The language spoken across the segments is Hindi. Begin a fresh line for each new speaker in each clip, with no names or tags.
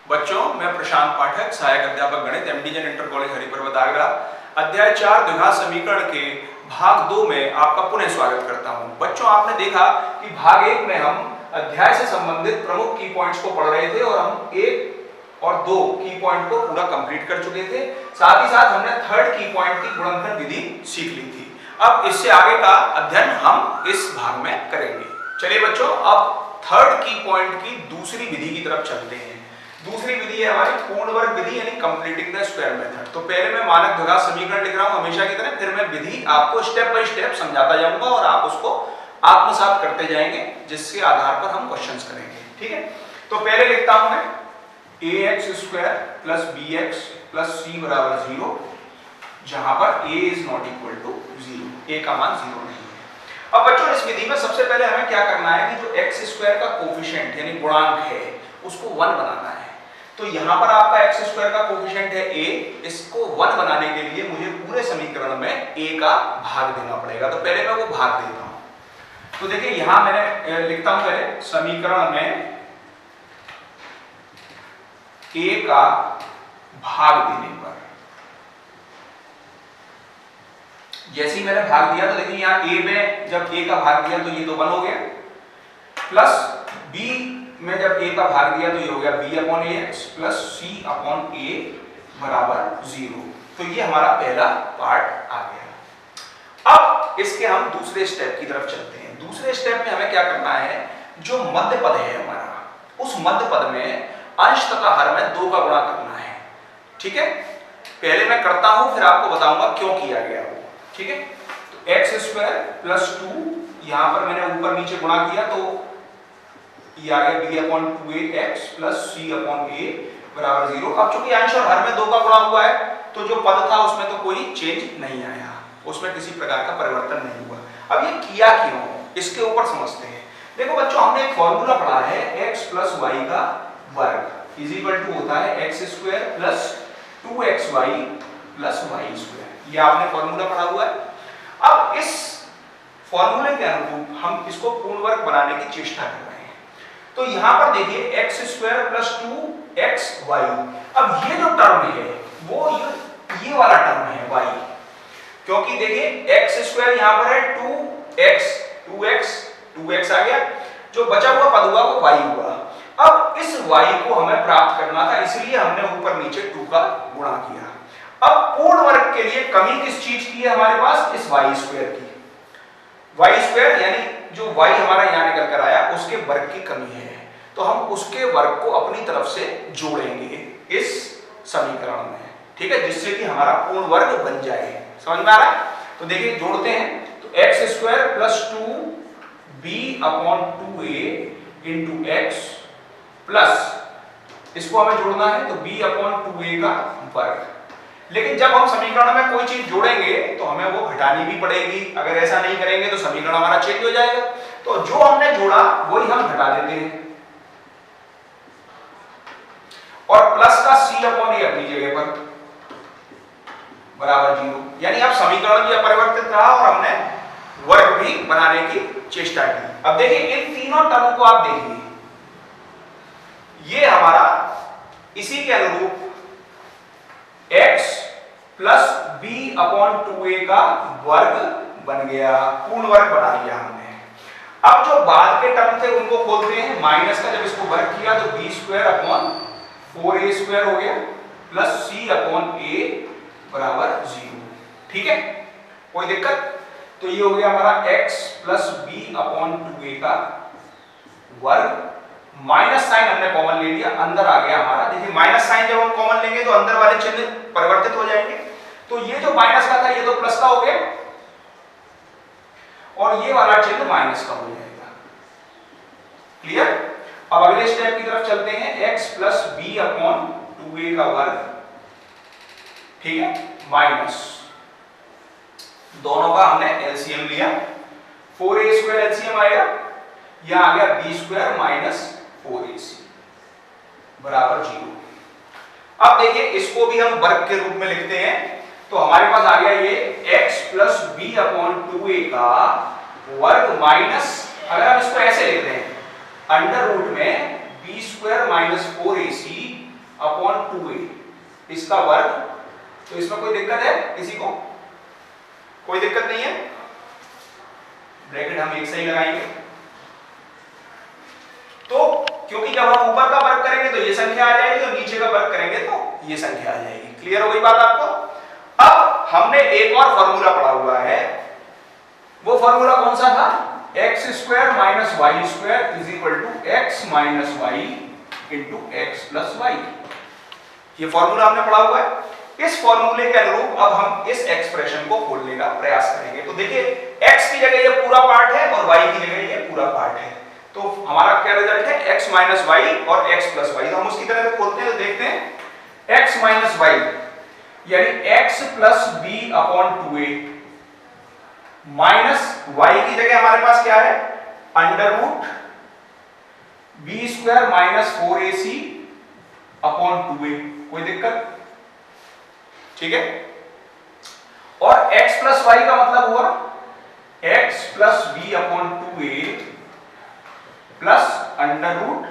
बच्चों, मैं प्रशांत पाठक, सहायक अध्यापक गणित, MD Jain inter college Hariparvat Agra, अध्याय 4 द्विघात समीकरण के भाग 2 में आपका पुनः स्वागत करता हूं। बच्चों, आपने देखा कि भाग 1 में हम अध्याय से संबंधित प्रमुख की पॉइंट्स को पढ़ रहे थे और हम 1 और 2 की पॉइंट को पूरा कंप्लीट कर चुके थे। साथ ही साथ हमने थर्ड की पॉइंट की गुणनखंड विधि सीख ली थी। अब इससे आगे का अध्ययन हम इस भाग में करेंगे। चलिए बच्चों, अब थर्ड की पॉइंट की दूसरी विधि की तरफ चलते हैं। दूसरी विधि है हमारी पूर्ण वर्ग विधि, यानी कंप्लीटिंग द स्क्वायर मेथड। तो पहले मैं मानक द्विघात समीकरण लिख रहा हूं हमेशा की तरह, फिर मैं विधि आपको स्टेप बाय स्टेप समझाता जाऊंगा और आप उसको आत्मसात करते जाएंगे, जिसके आधार पर हम क्वेश्चंस करेंगे। ठीक है, तो पहले लिखता हूं मैं ax² + bx + c = 0, जहां पर a is not equal to 0, a का मान 0 नहीं है। अब बच्चों, इस विधि में सबसे पहले हमें क्या करना है कि जो x² का कोफिशिएंट यानी गुणांक है उसको 1 बनाना है। तो यहां पर आपका x² का कोफिशिएंट है a, इसको 1 बनाने के लिए मुझे पूरे समीकरण में a का भाग देना पड़ेगा। तो पहले मैं वो भाग देता हूं। तो देखिए, यहां मैंने लिखता हूं पहले समीकरण में a का भाग देने पर, जैसे ही मैंने भाग दिया तो देखिए यहां a में जब a का भाग दिया तो ये तो 1 हो गया, प्लस b में जब a का भाग दिया तो ये हो गया b/ax + c/a = 0। तो ये हमारा पहला पार्ट आ गया। अब इसके हम दूसरे स्टेप की तरफ चलते हैं। दूसरे स्टेप में हमें क्या करना है, जो मध्य पद है हमारा, उस मध्य पद में अंश तथा हर में 2 का गुणा करना है। ठीक है, पहले मैं करता हूं, फिर आपको बताऊंगा क्यों किया गया वो। ठीक है, तो x² + 2, यहां पर मैंने ऊपर नीचे गुणा किया तो ये आ गया b/2ax + c/a = 0। अब चूंकि अंश और हर में 2 का गुणा हुआ है तो जो पद था उसमें तो कोई चेंज नहीं आया, उसमें किसी प्रकार का परिवर्तन नहीं हुआ। अब ये किया क्यों, इसके ऊपर समझते हैं। देखो बच्चों, हमने एक फॉर्मूला पढ़ा है x + y का वर्ग = होता है x² + 2xy + y²। ये आपने फॉर्मूला पढ़ा हुआ है। अब इस फॉर्मूले के अनुरूप हम इसको पूर्ण वर्ग बनाने की चेष्टा कर रहे हैं। तो यहां पर देखिए x² + 2xy, अब ये जो टर्म है वो ये वाला टर्म है y, क्योंकि देखिए x² यहां पर है 2x आ गया, जो बचा हुआ पद हुआ वो y हुआ। अब इस y को हमें प्राप्त करना था, इसलिए हमने ऊपर नीचे 2 का गुणा किया। अब पूर्ण वर्ग के लिए कमी किस चीज की है हमारे पास, इस y² की। y² यानी जो y हमारा यहां निकल कर आया उसके वर्ग की कमी है, तो हम उसके वर्ग को अपनी तरफ से जोड़ेंगे इस समीकरण में। ठीक है, जिससे कि हमारा पूर्ण वर्ग बन जाए। समझ में आ रहा है? तो देखिए जोड़ते हैं, तो x² + 2b/2a × x प्लस इसको हमें जोड़ना है तो b/2a का वर्ग। लेकिन जब हम समीकरण में कोई चीज जोड़ेंगे तो हमें वो घटानी भी पड़ेगी, अगर ऐसा नहीं करेंगे तो समीकरण हमारा चेंज हो जाएगा। तो जो हमने जोड़ा वही हम घटा देते हैं, और प्लस का c/a अपनी जगह पर = 0, यानी अब समीकरण भी अपरिवर्तित रहा और हमने वर्ग भी बनाने की चेष्टा की। अब देखिए इन तीनों टर्म को आप देखिए, ये हमारा इसी के अनुरूप x + b/2a का वर्ग बन गया, पूर्ण वर्ग बना लिया हमने। अब जो बाद के टर्म थे उनको खोलते हैं। माइनस का जब इसको वर्ग किया तो b²/4a² हो गया + c/a = 0। ठीक है, कोई दिक्कत? तो ये हो गया हमारा x + b/2a का वर्ग। माइनस साइन हमने कॉमन ले लिया, अंदर आ गया हमारा। देखिए माइनस साइन जब हम कॉमन लेंगे तो अंदर वाले चिन्ह परिवर्तित हो जाएंगे। तो ये जो माइनस का था ये तो प्लस का हो गया, और ये वाला चिन्ह माइनस का हो जाएगा। क्लियर? अब अगले स्टेप की तरफ चलते हैं, x + b/2a का वर्ग, ठीक है, माइनस दोनों का हमने एलसीएम लिया, 4a² एलसीएम आएगा, यह आ गया b² - 4ac = 0। अब देखिए इसको भी हम वर्ग के रूप में लिखते हैं, तो हमारे पास आ गया ये x + b/2a का वर्ग माइनस, अगर हम इसको ऐसे लिख रहे हैं, अंडर रूट में b² - 4ac इसका वर्ग, तो इसमें कोई दिक्कत है किसी को? कोई दिक्कत नहीं है, ब्रैकेट हम एक सही लगाएंगे। तो क्योंकि जब हम ऊपर का वर्ग करेंगे तो ये संख्या आ जाएगी और नीचे का वर्ग करेंगे तो ये संख्या आ जाएगी। क्लियर हो गई बात आपको? अब हमने एक और फॉर्मूला पढ़ा हुआ है, वो फॉर्मूला कौन सा था? x square minus y square is equal to x minus y into x plus y. ये फॉर्मूला हमने पढ़ा हुआ है। इस फॉर्मूले के अनुरूप अब हम इस एक्सप्रेशन को खोलने का प्रयास करेंगे। तो देखिए x की जगह ये पूरा पार्ट है और y की जगह ये पूरा पार्ट है, तो हमारा क्या रिजल्ट है? x माइनस वाई और x प्लस वाई। तो हम उसकी तरह से खोलते हैं, तो देखते हैं x माइनस वाई यानी x plus b upon 2a minus y की जगह हमारे पास क्या है? Under root b square minus 4ac upon 2a। कोई दिक्कत? ठीक है। और x प्लस वाई का मतलब हुआ x plus b upon 2a plus under root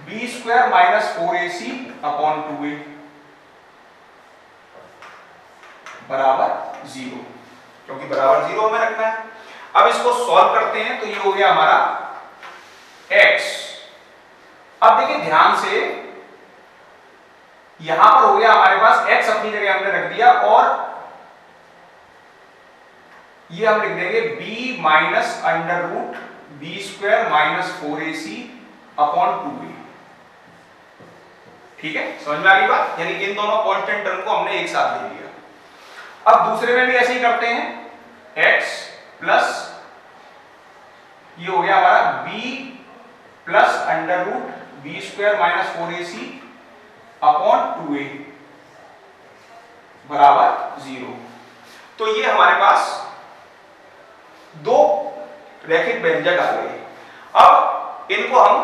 b square minus 4ac upon 2a बराबर 0, क्योंकि बराबर 0 हमें रखना है। अब इसको सॉल्व करते हैं, तो ये हो गया हमारा x। अब देखिए ध्यान से, यहां पर हो गया हमारे पास x अपनी जगह हमने रख दिया और ये हम लिख देंगे b minus under root b square minus 4ac upon 2a। ठीक है, समझ में आ गई बात? यानी इन दोनों कांस्टेंट टर्म को हमने एक साथ ले लिया। अब दूसरे में भी ऐसे ही करते हैं, x प्लस ये हो गया हमारा b plus under root b square minus 4ac upon 2a बराबर 0। तो ये हमारे पास दो रैखिक व्यंजक आ गए। अब इनको हम,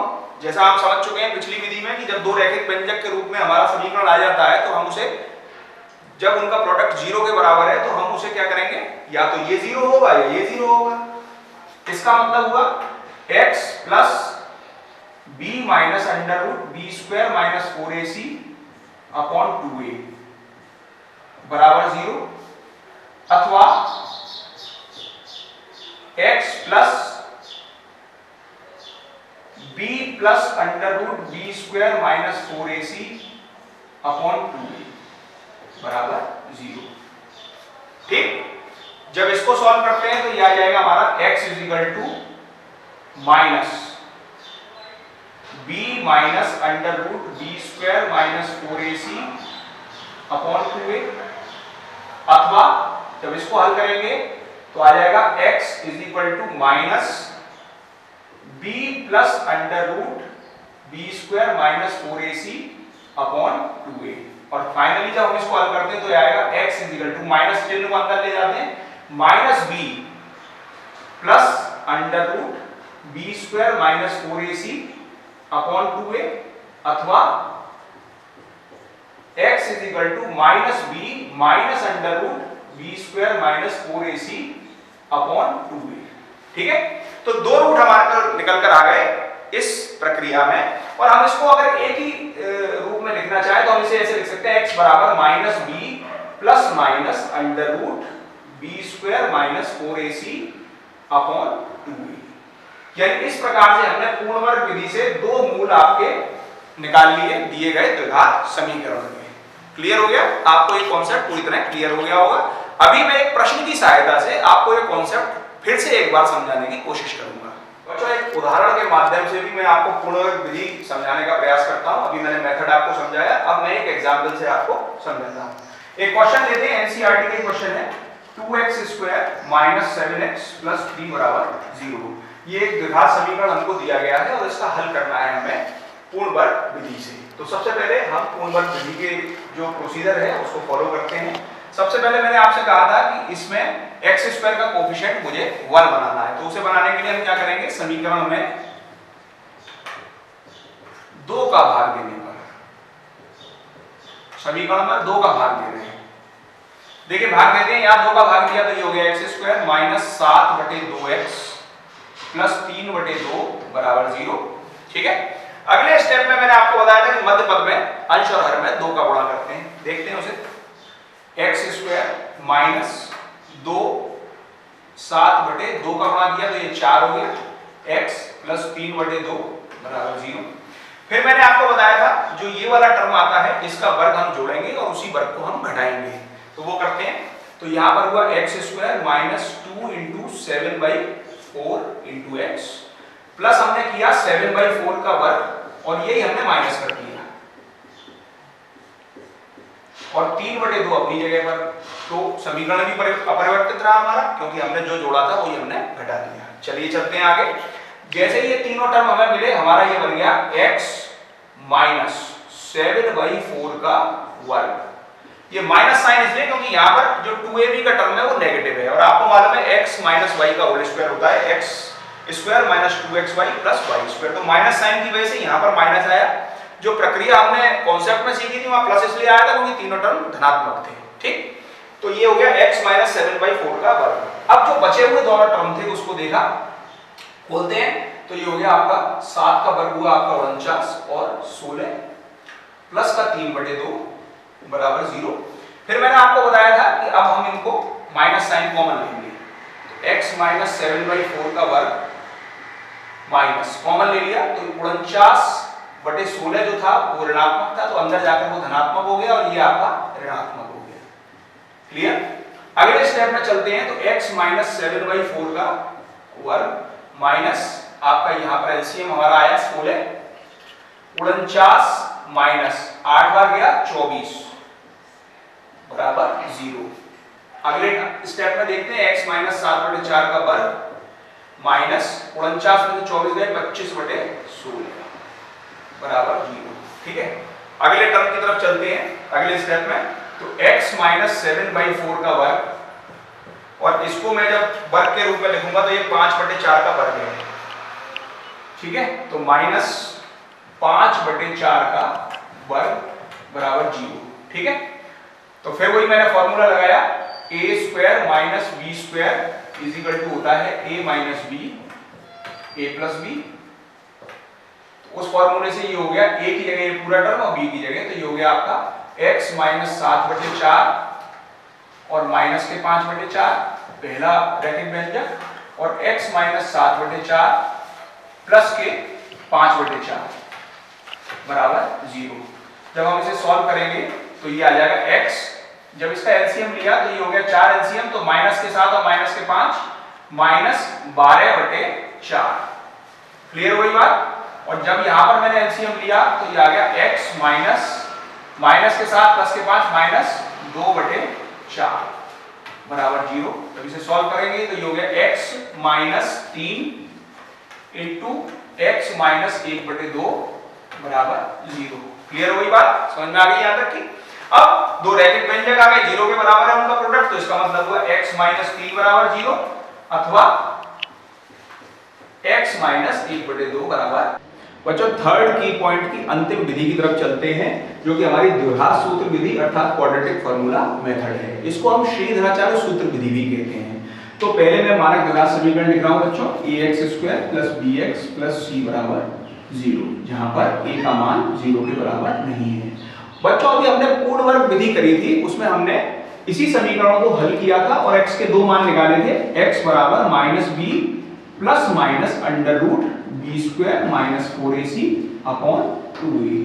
जैसा आप समझ चुके हैं पिछली विधि में, कि जब दो रैखिक व्यंजक के रूप में हमारा समीकरण आ जाता है तो हम उसे, जब उनका प्रोडक्ट 0 के बराबर है तो हम उसे क्या करेंगे? या तो ये 0 होगा या ये 0 होगा। इसका मतलब हुआ x plus b minus under root b square minus 4ac upon 2a बराबर 0, अथवा x plus b plus under root b square minus 4ac upon 2a बराबर 0। ठीक, जब इसको सॉल्व करते हैं तो ये आ जाएगा हमारा x is equal to minus b minus under root b square minus 4ac upon 2a, अथवा जब इसको हल करेंगे तो आ जाएगा x is equal to minus b plus under root b square minus 4ac upon 2a। और फाइनली जब हम इसको हल करते हैं तो आएगा x is equal to, minus चिन्ह को अंदर ले जाते हैं, minus b plus under root b square minus 4ac upon 2a, अथवा x is equal to minus b minus under root b square minus 4ac upon 2a। ठीक है, तो दो रूट हमारे पास निकल कर आ गए इस प्रक्रिया में। और हम इसको अगर एक ही रूप में लिखना चाहें तो हम इसे ऐसे लिख सकते हैं, x बराबर minus b plus minus under root b square minus 4ac upon 2a। यानी इस प्रकार से हमने पूर्ण वर्ग विधि से दो मूल आपके निकाल लिए दिए गए द्विघात समीकरण में। क्लियर हो गया? आपको ये कॉन्सेप्ट पूरी तरह क्लियर हो गया होगा। अभी मैं एक प्रश्न की सहायता से आपको ये कॉन्सेप्ट फिर से एक बार समझाने की कोशिश करूंगा। बच्चों, एक उदाहरण के माध्यम से भी मैं आपको पूर्ण वर्ग विधि समझाने का प्रयास करता हूं। अभी मैंने मेथड आपको समझाया, अब मैं एक एग्जांपल से आपको समझाता हूं। एक क्वेश्चन लेते हैं, एनसीईआरटी का क्वेश्चन है, 2x square minus 7x plus 3 बराबर 0। ये एक द्विघात समीकरण हमको दिया गया है और इसका हल करना है हमें पूर्ण वर्ग विधि से। तो सबसे पहले हम पूर्ण वर्ग विधि के जो प्रोसीजर है उसको फॉलो करते हैं। सबसे पहले मैंने आपसे कहा था कि इसमें x स्क्वायर का कोफिशिएंट मुझे 1 बनाना है, तो उसे बनाने के लिए हम क्या करेंगे? समीकरण में 2 का भाग देने पर, समीकरण में 2 का भाग दे रहे हैं। देखिए भाग देते हैं, यहां 2 का भाग दिया तो ये हो गया x square minus 7/2x plus 3/2 बराबर 0। ठीक है, अगले स्टेप में मैंने आपको बताया था कि मध्य पद में अंश और हर में 2 का गुणा करते हैं। देखते हैं उसे। एक्स स्क्वायर माइनस 2 7/2 का गुणा किया तो ये 4 हो गया, x प्लस 3/2 बराबर 0। फिर मैंने आपको बताया था जो ये वाला टर्म आता है इसका वर्ग हम जोड़ेंगे और उसी वर्ग को हम घटाएंगे, तो वो करते हैं। तो यहाँ पर हुआ x square minus 2 into 7/4 into x plus हमने किया 7/4 का वर्ग और यही हमने माइनस कर दिया और 3/2 अपनी जगह पर। तो समीकरण भी अपरिवर्तित रहा हमारा क्योंकि हमने जो जोड़ा था वही हमने घटा दिया। चलिए चलते हैं आगे। जैसे ये तीनों टर्म हमें मिले हमारा ये बन गया x माइनस 7/4 का वर्ग। ये माइनस साइन इसलिए क्योंकि यहाँ पर जो 2ab का टर्म है वो नेगेटिव है और आपको मालूम है x माइनस y का होल स्क्वायर होता है x square minus 2xy plus y square. तो माइनस साइन की वजह से यहाँ पर माइनस आया। जो प्रक्रिया हमने कॉन्सेप्ट में सीखी थी वहां प्लस इसलिए आया था क्योंकि तीनों टर्म धनात्मक थे। ठीक, तो ये हो गया x माइनस 7/4 का वर्ग। अब जो बचे हुए दोनों टर्म थे उसको देखा, बोलते हैं तो ये हो गया आपका 7 का वर्ग हुआ आपका 49 और 16 प्लस का 3/2 बराबर 0। फिर मैंने आपको बताया था कि अब हम इनको माइनस साइन कॉमन लेंगे, तो x माइनस 7/4 का वर्ग माइनस कॉमन ले लिया तो 49/16 जो था वो ऋणात्मक था तो अंदर जाकर वो धनात्मक हो गया और ये आपका ऋणात्मक हो गया। क्लियर। अगले स्टेप में चलते हैं। तो x माइनस 7/4 का वर्ग माइनस आपका यहाँ पर एलसीएम हमारा आया 16, 49 माइनस 8 बार गया 24 बराबर 0। अगले स्टेप में देखते हैं x माइनस 7/4 का वर्ग माइनस 49 में से 24 गए 25/16 बराबर 0। ठीक है, अगले टर्म की तरफ चलते हैं अगले स्टेप में। तो x माइनस 7/4 का वर्ग और इसको मैं जब वर्ग के रूप में लिखूंगा तो ये 5/4 का वर्ग है। ठीक है, तो माइनस 5/4 का वर्ग बराबर 0। ठीक है, तो फिर वही मैंने फॉर्मूला लगाया a square minus b square is equal to होता है a minus b a plus b। उस फॉर्मूले से ये हो गया a की जगह ये पूरा टर्म और b की जगह तो ये हो गया आपका x माइनस 7/4 और माइनस के 5/4 पहला ब्रैकेट व्यंजक और x माइनस 7/4 प्लस के 5/4 बराबर 0। जब हम इसे सॉल्व करेंगे तो ये आ जाएगा x, जब इसका एलसीएम लिया तो ये हो गया 4 एलसीएम तो माइनस के 7 और माइनस के 5 माइनस 12/4। क्लियर हुई बात। और जब यहां पर मैंने एलसीएम लिया तो ये आ गया x माइनस के 7 प्लस के 5 माइनस 2/4 बराबर 0। जब इसे सॉल्व करेंगे तो ये हो गया x minus 3 into x minus 1/2 बराबर 0। क्लियर हुई बात, समझ में आ गई यहां तक की। अब दो रैखिक व्यंजक आ गए 0 के बराबर है उनका प्रोडक्ट, तो इसका मतलब हुआ x माइनस 3 बराबर 0 अथवा x माइनस 1/2 बराबर। बच्चों थर्ड की पॉइंट की अंतिम विधि की तरफ चलते हैं जो कि हमारी द्विघात सूत्र विधि अर्थात क्वाड्रेटिक फार्मूला मेथड है। इसको हम श्रीधराचार्य सूत्र विधि भी कहते हैं। तो पहले मैं मानक द्विघात समीकरण लिख रहा हूं बच्चों ax square plus bx plus c बराबर 0, जहां पर a का मान 0 के बराबर नहीं है। बच्चों अभी हमने पूर्ण वर्ग विधि करी थी, उसमें हमने इसी समीकरणों को हल किया था और x के दो मान निकाले थे, x बराबर minus b plus minus under root b square minus 4ac upon 2a।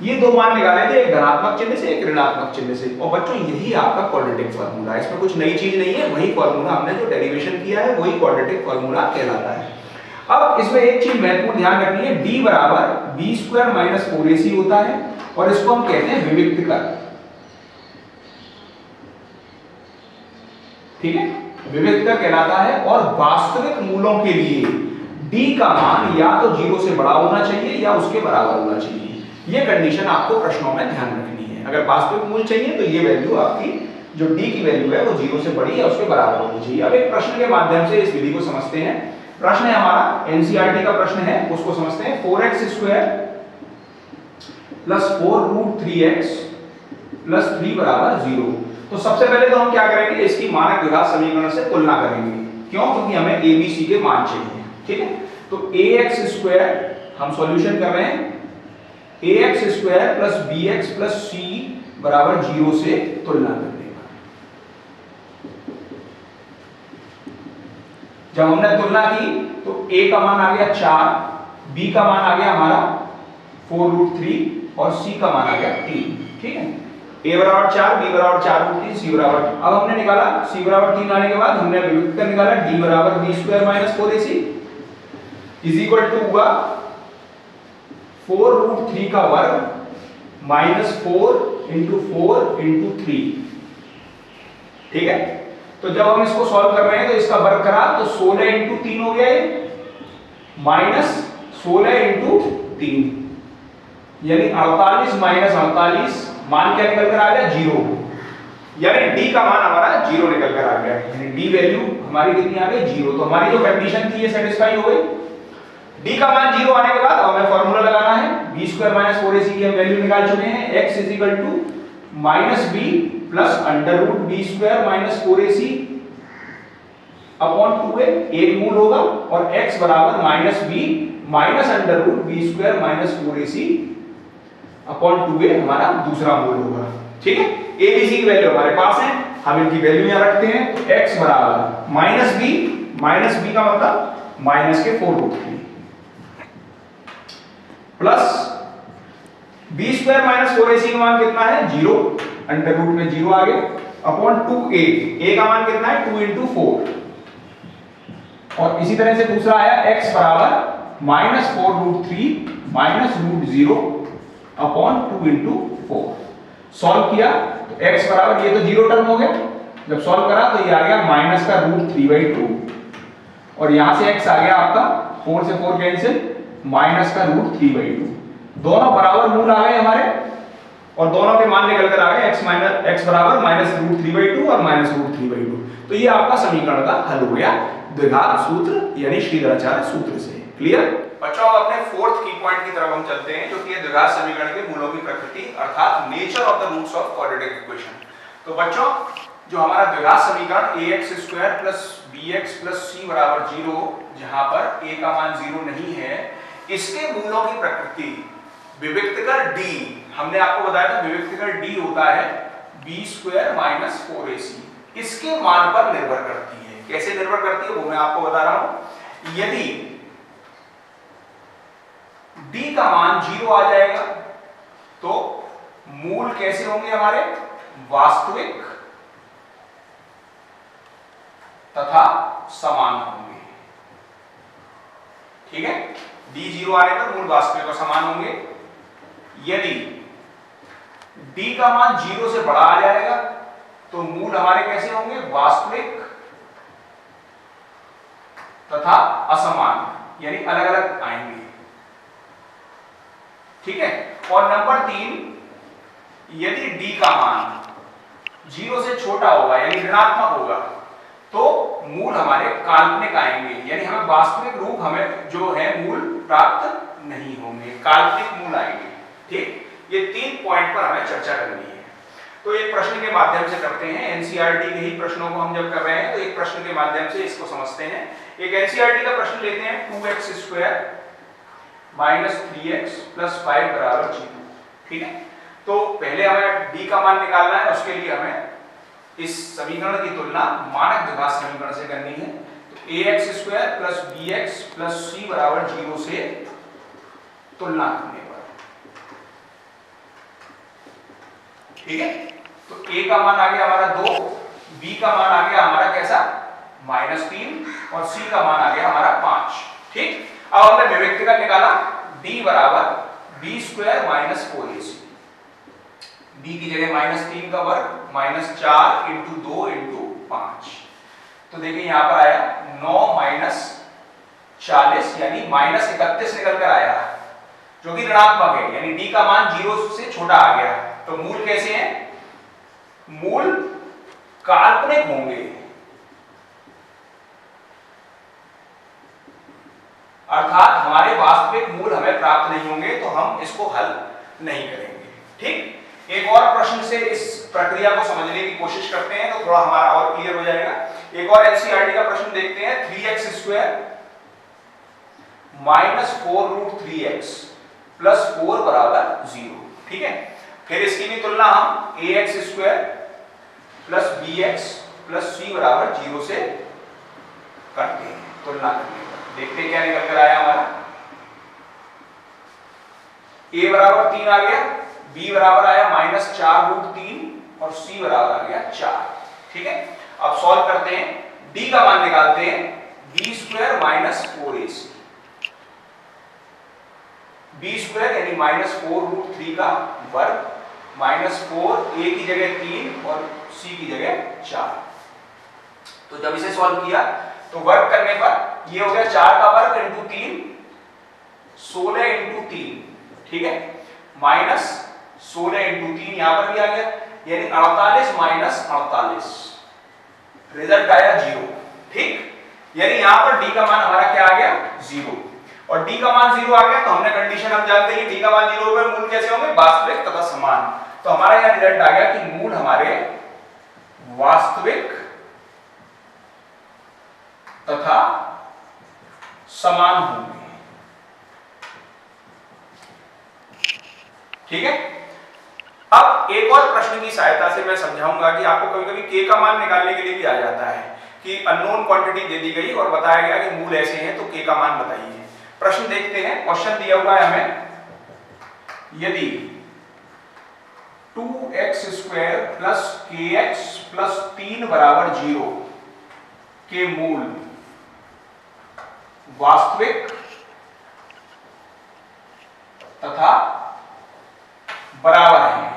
ये दो मान निकाले थे, एक धनात्मक चिन्ह से एक ऋणात्मक चिन्ह से। और बच्चों यही आपका क्वाड्रेटिक फार्मूला है, इसमें कुछ नई चीज नहीं है, वही फार्मूला हमने जो डेरिवेशन किया है वही क्वाड्रेटिक फार्मूला कहलाता है। अब इसमें एक चीज महत्वपूर्ण ध्यान रखनी है, d बराबर b स्क्वायर माइनस 4ac होता है और इसको हम कहते हैं विविक्त कर। ठीक है, विविक्त कर कहलाता है और वास्तविक मूलों के लिए d का मान या तो 0 से बड़ा होना चाहिए या उसके बराबर होना चाहिए। ये कंडीशन आपको प्रश्नों में ध्यान रखनी है। अगर वास्तविक मूल चाहिए तो ये वैल्यू आपकी जो d की वैल्यू है वो 0 से बड़ी या उसके बराबर होनी चाहिए। अब एक प्रश्न के माध्यम से इस विधि को समझते हैं। प्रश्न है हमारा एनसीईआरटी का प्रश्न है, उसको समझते हैं। 4x square plus 4 root 3x plus 3 बराबर 0। तो सबसे पहले तो हम क्या करेंगे, इसकी मानक द्विघात समीकरण से तुलना करेंगे। क्यों? क्योंकि हमें a b c के मान चाहिए। ठीक है, तो ax स्क्वायर हम सॉल्यूशन कर रहे हैं ax square plus bx plus c बराबर 0 से तुलना करने का। जब हमने तुलना की तो a का मान आ गया 4, b का मान आ गया हमारा 4√3 और c का मान आ गया 3। ठीक है, a बराबर 4, b बराबर 4√3, c बराबर। अब हमने निकाला c बराबर 3 आने के बाद हमने विभक्त निकाला d बराबर b square minus 4ac is equal to हुआ 4√3 का वर्ग माइनस 4 इंटू 4 इंटू 3। ठीक है, तो जब हम इसको सॉल्व कर रहे हैं तो इसका वर्ग करा तो 16 इंटू 3 हो गया ये माइनस 16 इंटू 3 यानी 48 माइनस 48 मान क्या निकल कर आ गया 0, यानी d का मान हमारा 0 निकल कर आ गया, यानी d वैल्यू हमारी कितनी आ गई 0। तो हमारी जो कंडीशन थी ये सेटिस्फाई हो गई। d का मान 0 आने के बाद अब हमें फार्मूला लगाना है b स्क्वायर माइनस 4ac की हम वैल्यू निकाल चुके हैं। x is equal to minus b plus under root b square minus 4ac upon 2a एक मूल होगा और x बराबर minus b minus under root b square minus 4ac upon 2a हमारा दूसरा मूल होगा। ठीक है, a b c की वैल्यू हमारे पास है, हम इनकी वैल्यू यहां रखते हैं। तो x बराबर माइनस b का मतलब माइनस के 4√3 plus b square minus 4ac का मान कितना है 0, अंडर रूट में 0 आ गया अपॉन 2a, a का मान कितना है 2 इंटू 4 और इसी तरह से दूसरा आया x बराबर minus 4√3 minus root 0 upon 2 into 4। Solve किया तो x बराबर ये तो 0 टर्म हो गया, जब सॉल्व करा तो ये आ गया माइनस का रूट 3/2 और यहां से x आ गया आपका 4 से 4 कैंसिल माइनस का रूट 3/2। दोनों बराबर मूल आ गए हमारे और दोनों के मान निकल कर आ गए x बराबर माइनस रूट 3/2 और माइनस रूट 3/2। तो ये आपका समीकरण का हल हो गया द्विघात सूत्र यानी श्रीधराचार्य सूत्र से। क्लियर बच्चों, अब अपने फोर्थ की पॉइंट की तरफ हम चलते हैं जो कि है द्विघात समीकरण के मूलों की प्रकृति अर्थात nature of the roots of quadratic equation. तो बच्चों, जो हमारा द्विघात समीकरण ax square plus bx plus c बराबर 0 जहां पर a का मान 0 नहीं है, इसके मूलों की प्रकृति विविक्तकर d, हमने आपको बताया था विविक्तकर d होता है b स्क्वायर माइनस 4ac, इसके मान पर निर्भर करती है। कैसे निर्भर करती है वो मैं आपको बता रहा हूं। यदि d का मान 0 आ जाएगा तो मूल कैसे होंगे हमारे वास्तविक तथा समान होंगे। ठीक है, d 0 आने पर मूल वास्तविक और समान होंगे। यदि d का मान 0 से बड़ा आ जाएगा तो मूल हमारे कैसे होंगे वास्तविक तथा असमान, यानी अलग अलग आएंगे। ठीक है, और नंबर 3, यदि d का मान 0 से छोटा होगा यानी ऋणात्मक होगा तो मूल हमारे काल्पनिक आएंगे, यानी हमें वास्तविक रूप हमें जो है मूल प्राप्त नहीं होंगे, काल्पनिक मूल आएंगे। ठीक, ये 3 पॉइंट पर हमें चर्चा करनी है। तो एक प्रश्न के माध्यम से करते हैं, एनसीईआरटी के ही प्रश्नों को हम जब कर रहे हैं तो एक प्रश्न के माध्यम से इसको समझते हैं। एक एनसीईआरटी का प्रश्न लेते हैं 2x square minus 3x plus 5 बराबर 0। ठीक है, तो पहले हमें d का मान निकालना है, उसके लिए हमें इस समीकरण की तुलना मानक द्विघात समीकरण से करनी है। तो ax square plus bx plus c बराबर 0 से तुलना करने पर, ठीक है, तो a का मान आ गया हमारा 2, b का मान आ गया हमारा कैसा -3 और c का मान आ गया हमारा 5। ठीक, अब हमने विभक्त का निकाला d बराबर b square minus 4ac, b की जगह -3 का वर्ग माइनस 4 इंटू 2 इंटू 5। तो देखिए यहां पर आया 9 माइनस 40 यानी -31 निकल कर आया जो कि ऋणात्मक है, यानी d का मान 0 से छोटा आ गया। तो मूल कैसे हैं, मूल काल्पनिक होंगे, अर्थात हमारे वास्तविक मूल हमें प्राप्त नहीं होंगे तो हम इसको हल नहीं करेंगे। ठीक, एक और प्रश्न से इस प्रक्रिया को समझने की कोशिश करते हैं तो थोड़ा हमारा और क्लियर हो जाएगा। एक और एनसीईआरटी का प्रश्न देखते हैं 3x स्क्वायर -4√3x प्लस 4 बराबर 0। ठीक है, फिर इसकी भी तुलना हम ax² plus bx plus c बराबर 0 से करते हैं। तुलना करने पर देखते हैं क्या निकल कर आया हमारा। a बराबर 3 आ गया, b बराबर आया -4√3 और c बराबर आ गया 4। ठीक है, अब सॉल्व करते हैं, d का मान निकालते हैं, b² माइनस 4ac, b² यानी -4√3 का वर्ग -4, a की जगह 3 और c की जगह 4। तो जब इसे सॉल्व किया तो वर्ग करने पर ये हो गया 4 का वर्ग इंटू 3, 16 इंटू 3। ठीक है, -16 इंटू 3 यहां पर भी आ गया, यानी 48 माइनस 48, रिजल्ट आया 0। ठीक, यानी यहां पर d का मान हमारा क्या आ गया 0, और d का मान 0 आ गया तो हमने कंडीशन हम जानते हैं d का मान 0 पर मूल कैसे होंगे, वास्तविक तथा समान। तो हमारा यहां रिजल्ट आ गया कि मूल हमारे वास्तविक तथा समान होंगे। ठीक है, अब एक और प्रश्न की सहायता से मैं समझाऊंगा कि आपको कभी-कभी k का मान निकालने के लिए भी आ जाता है कि अननोन क्वांटिटी दे दी गई और बताया गया कि मूल ऐसे हैं तो k का मान बताइए। प्रश्न देखते हैं, क्वेश्चन दिया हुआ है हमें, यदि 2x² प्लस kx प्लस 3 बराबर 0 के मूल वास्तविक तथा बराबर है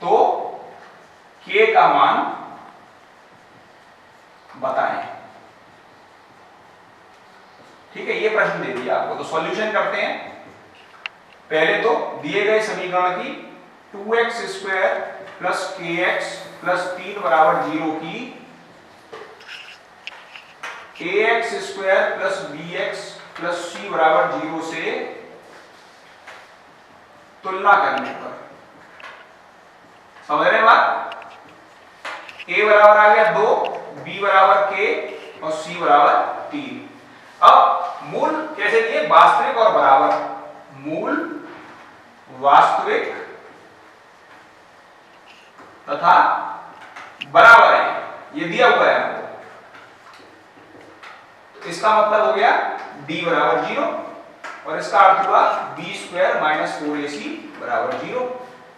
तो k का मान बताएं। ठीक है, ये प्रश्न दे दिया आपको, तो सॉल्यूशन करते हैं। पहले तो दिए गए समीकरण की 2x² प्लस kx प्लस 3 बराबर 0 की ax² plus bx plus c बराबर 0 से तुलना करने पर, समझ रहे हैं बात, a बराबर आ गया 2, b बराबर k और c बराबर 3। अब मूल कैसे दिए, वास्तविक और बराबर, मूल वास्तविक तथा बराबर है, ये दिया हुआ है हमको। इसका मतलब हो गया d बराबर 0 और इसका अर्थ हुआ b² माइनस 4ac बराबर 0।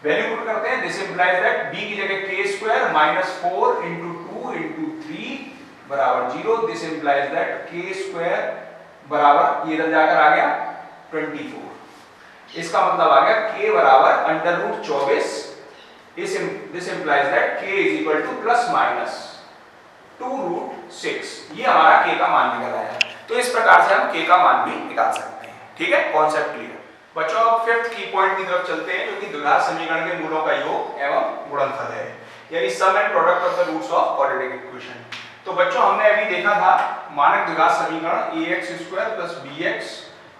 वैल्यू पुट करते हैं, दिस इंप्लाइज दैट b की जगह k² माइनस 4 इंटू 2 इंटू 3 बराबर 0। दिस इंप्लाइज दैट k² बराबर ये इधर जाकर आ गया 24। इसका मतलब आ गया k बराबर √24। This implies that k is equal two plus minus 2√6। ये हमारा k का मान निकल आया। तो इस प्रकार से हम k का मान भी निकाल सकते हैं। ठीक है, कॉन्सेप्ट क्लियर। बच्चों अब फिफ्थ की पॉइंट की तरफ चलते हैं, जो कि द्विघात समीकरण के मूलों का योग एवं गुणनफल है, यानी sum and product of the roots of quadratic equation. तो बच्चों हमने अभी देखा था मानक द्विघात समीकरण ax² plus bx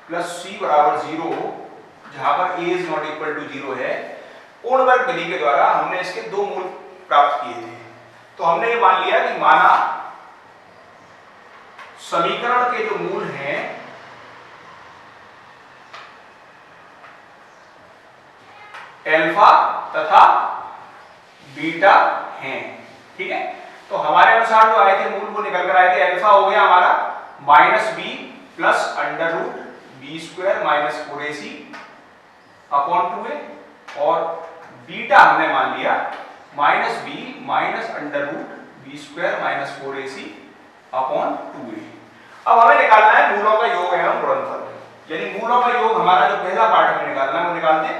plus c बराबर 0, जहां पर a is not equal to 0 है। पूर्ण वर्ग विधि के द्वारा हमने इसके दो मूल प्राप्त किए थे। तो हमने ये मान लिया कि माना समीकरण के जो मूल हैं अल्फा तथा बीटा हैं। ठीक है, तो हमारे अनुसार जो आए थे मूल वो निकल कर आए थे, अल्फा हो गया हमारा -b plus √b² minus 4ac upon 2a, और बीटा हमने मान लिया -b minus √b² minus 4ac upon 2a। अब हमें निकालना है मूलों का योग एवं गुणनफल, यानी मूलों का योग हमारा जो पहला पार्ट में निकालना है वो निकालते हैं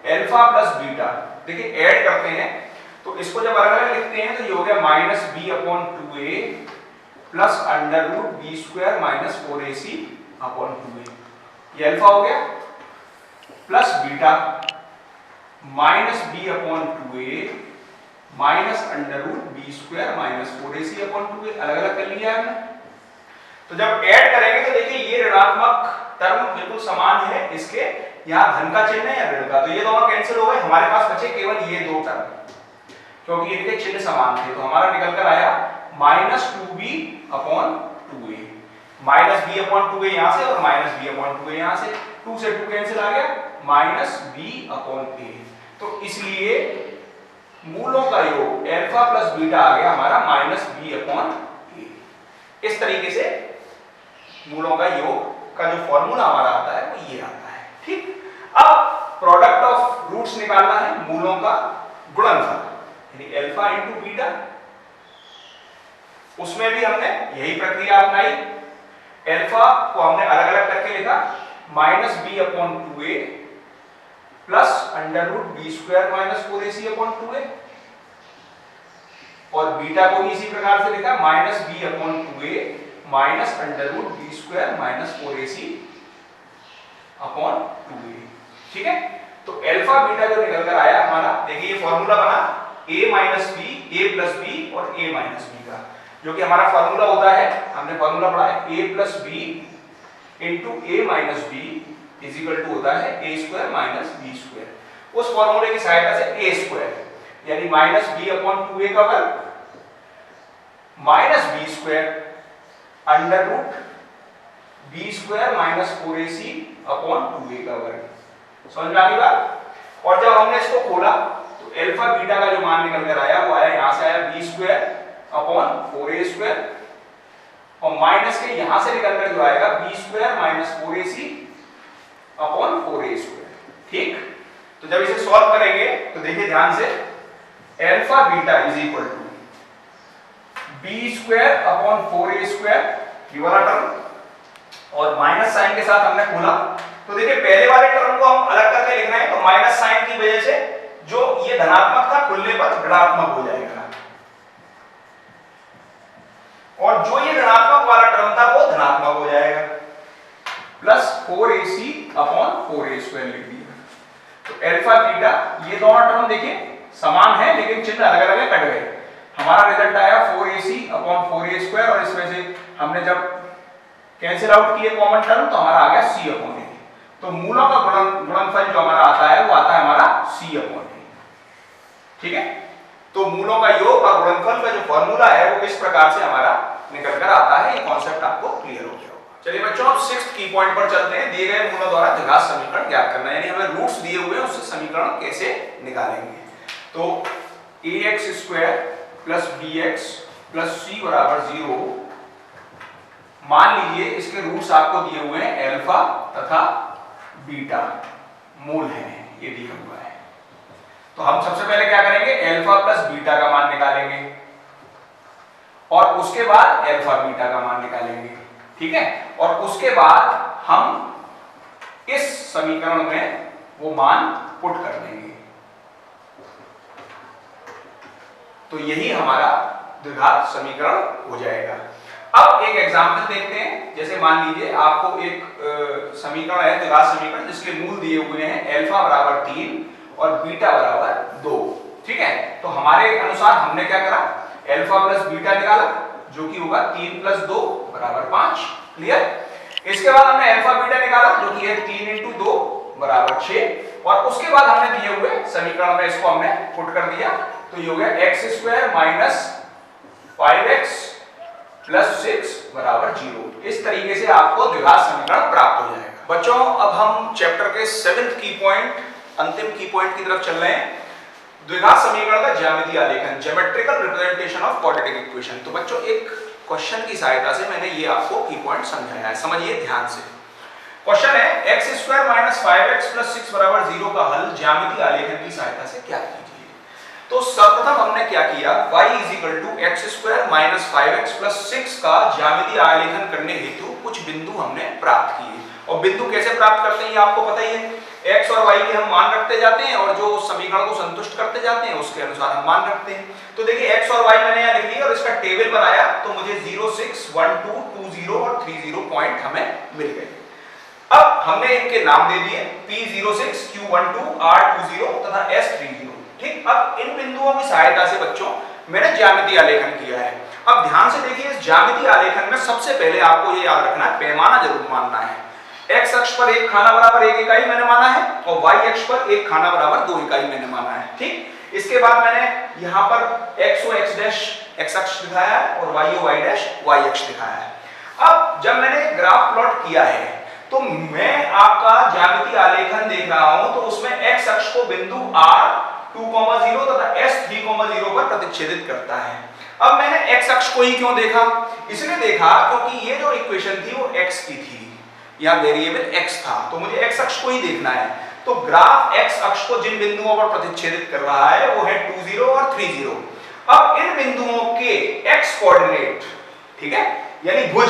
अल्फा प्लस बीटा। देखिए ऐड करते हैं तो इसको जब अलग अलग लिखते हैं तो ये हो गया -b upon 2a plus √b² minus 4ac upon 2a। ये अल्फा हो गया, plus beta -b upon 2a minus √b² minus 4ac upon 2a। अलग अलग कर लिया हमने। तो जब ऐड करेंगे तो देखिए ये ऋणात्मक टर्म बिल्कुल समान है, इसके यहाँ धन का चिन्ह है या ऋण का, तो ये दोनों कैंसिल हो गए। हमारे पास बचे केवल ये दो टर्म, क्योंकि इनके चिन्ह समान थे। तो हमारा निकल कर आया -2b upon 2a, minus b upon 2a यहाँ से और माइनस b अपॉन 2a यहाँ से, 2 से 2 कैंसिल आ गया, माइनस b अपॉन a। तो इसलिए मूलों का योग अल्फा प्लस बीटा आ गया हमारा माइनस b अपॉन a। इस तरीके से मूलों का योग का जो फॉर्मूला हमारा आता है वो ये आता है। ठीक, अब प्रोडक्ट ऑफ रूट्स निकालना है, मूलों का गुणनफल यानी अल्फा इंटू बीटा। उसमें भी हमने यही प्रक्रिया अपनाई, अल्फा को हमने अलग अलग करके लिखा minus b upon 2a plus under root b square minus 4ac upon 2a, और बीटा को भी इसी प्रकार से लिखा minus b upon 2a minus under root b square minus 4ac upon 2a। ठीक है, तो अल्फा बीटा जो निकल कर आया हमारा, देखिए ये फॉर्मूला बना a minus b, a plus b और a माइनस बी का, जो कि हमारा फॉर्मूला होता है, हमने फॉर्मूला पढ़ा है a plus b into a minus b is equal to होता है a square minus b square. उस फॉर्मूले की सहायता से a स्क्वायर यानी माइनस बी अपॉन 2a का वर्ग minus b square under root b square minus 4ac upon 2a का वर्ग। समझ में आ गई बात? और जब हमने इसको खोला तो अल्फा बीटा का जो मान निकल कर आया वो आया, यहां से आया b square upon 4a square, और माइनस के यहां से निकल कर जो आएगा b square minus 4ac upon 4a square. ठीक, तो जब इसे सॉल्व करेंगे तो देखिए ध्यान से, alpha beta is equal to b square upon 4a square, ये वाला टर्म, और माइनस साइन के साथ हमने खोला तो देखिए पहले वाले टर्म को हम अलग करके लिख रहे हैं, तो माइनस साइन की वजह से जो ये धनात्मक था खुलने पर ऋणात्मक हो जाएगा, और जो ये ऋणात्मक वाला टर्म था वो धनात्मक हो जाएगा, plus 4ac upon 4a square लिख दिया। तो अल्फा बीटा ये दोनों टर्म देखिए समान है लेकिन चिन्ह अलग अलग कट गए। हमारा रिजल्ट आया 4ac अपॉन 4a स्क्वायर, और इसमें से हमने जब कैंसिल आउट किए कॉमन टर्म तो हमारा आ गया c अपॉन a। तो मूलों का गुणनफल जो हमारा आता है वो आता है हमारा c अपॉन a। ठीक है, तो मूलों का योग और गुणनफल का जो फॉर्मूला है वो इस प्रकार से हमारा निकल कर आता है। ये कॉन्सेप्ट आपको क्लियर हो गया होगा। चलिए बच्चों, अब 6th की पॉइंट पर चलते हैं। दिए गए मूलों द्वारा द्विघात समीकरण ज्ञात करना, यानी हमें रूट्स दिए हुए हैं उससे समीकरण कैसे निकालेंगे। तो ax square plus bx plus c बराबर 0, मान लीजिए इसके रूट्स आपको दिए हुए हैं अल्फा तथा बीटा, मूल है ये दिया हुआ है। तो हम सबसे पहले क्या करेंगे, अल्फा प्लस बीटा का मान निकालेंगे और उसके बाद अल्फा बीटा का मान निकालेंगे। ठीक है, और उसके बाद हम इस समीकरण में वो मान पुट कर देंगे। तो यही हमारा द्विघात समीकरण हो जाएगा। अब एक एग्जांपल देखते हैं। जैसे मान लीजिए आपको एक समीकरण है, द्विघात समीकरण, जिसके मूल दिए हुए हैं अल्फा बराबर 3 और बीटा बराबर 2। ठीक है, तो हमारे अनुसार हमने क्या करा, अल्फा प्लस बीटा निकाला जो कि होगा 3 प्लस 2 बराबर 5। क्लियर। इसके बाद हमने अल्फा बीटा निकाला जो कि है 3 इंटू 2 बराबर 6, और उसके बाद हमने दिए हुए समीकरण में इसको हमने पुट कर दिया। तो ये हो गया x square minus 5x plus 6 बराबर 0। इस तरीके से आपको द्विघात समीकरण प्राप्त हो जाएगा। बच्चों, अब हम चैप्टर के 7th की पॉइंट, अंतिम की पॉइंट की तरफ चल रहे हैं। द्विघात समीकरण का ज्यामितीय आलेखन, geometrical representation of quadratic equation. तो बच्चों, एक क्वेश्चन की सहायता से मैंने ये आपको की पॉइंट समझाया है, समझिए ध्यान से। क्वेश्चन है x square minus 5x plus 6 बराबर 0 का हल ज्यामितीय आलेखन की सहायता से क्या कीजिए। तो सर्वप्रथम हमने क्या किया, y is equal to x square minus 5x plus 6 का ज्यामितीय आलेखन करने हेतु कुछ बिंदु हमने प्राप्त किए। और बिंदु कैसे प्राप्त करते हैं ये आपको पता ही है, x और y के हम मान रखते जाते हैं और जो समीकरण को संतुष्ट करते जाते हैं उसके अनुसार हम मान रखते हैं। तो देखिए x और y मैंने यहाँ लिख लिया और इसका टेबल बनाया, तो मुझे 0, 6, 1, 2, 2, 0 और 3, 0 पॉइंट हमें मिल गए। अब हमने इनके नाम दे दिए P06, Q12, R20 तथा S30। ठीक, अब इन बिंदुओं की सहायता से बच्चों मैंने ज्यामितीय आलेखन किया है। अब ध्यान से देखिए, इस ज्यामितीय आलेखन में सबसे पहले आपको ये याद रखना है, पैमाना जरूर मानना है। x अक्ष पर एक खाना बराबर 1 इकाई मैंने माना है और y अक्ष पर एक खाना बराबर 2 इकाई मैंने माना है। ठीक, इसके बाद मैंने यहाँ पर x o x dash x अक्ष दिखाया है और y o y dash y अक्ष दिखाया है। अब जब मैंने ग्राफ प्लॉट किया है तो मैं आपका ज्यामितीय आलेखन देख रहा हूं, तो उसमें x अक्ष को बिंदु r 2,0 तथा s 3,0 पर प्रतिच्छेदित करता है। अब मैंने x अक्ष को ही क्यों देखा? इसलिए देखा क्योंकि ये जो इक्वेशन थी वो x की थी, या वेरिएबल x था, तो मुझे x अक्ष को ही देखना है। तो ग्राफ x अक्ष को जिन बिंदुओं पर प्रतिच्छेदित कर रहा है वो है 20 और 30। अब इन बिंदुओं के x कोऑर्डिनेट, ठीक है, यानी भुज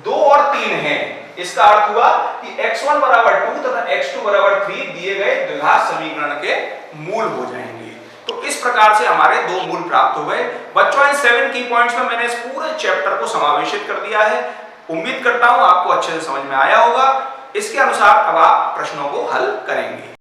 2 और 3 है। इसका अर्थ हुआ कि x1 बराबर 2 तथा x2 बराबर 3 दिए गए द्विघात समीकरण के मूल हो जाएंगे। तो इस प्रकार से हमारे दो मूल प्राप्त हो गए। बच्चों इन 7 की पॉइंट्स में मैंने इस पूरे चैप्टर को समावेशित कर दिया है। उम्मीद करता हूं आपको अच्छे से समझ में आया होगा। इसके अनुसार अब आप प्रश्नों को हल करेंगे।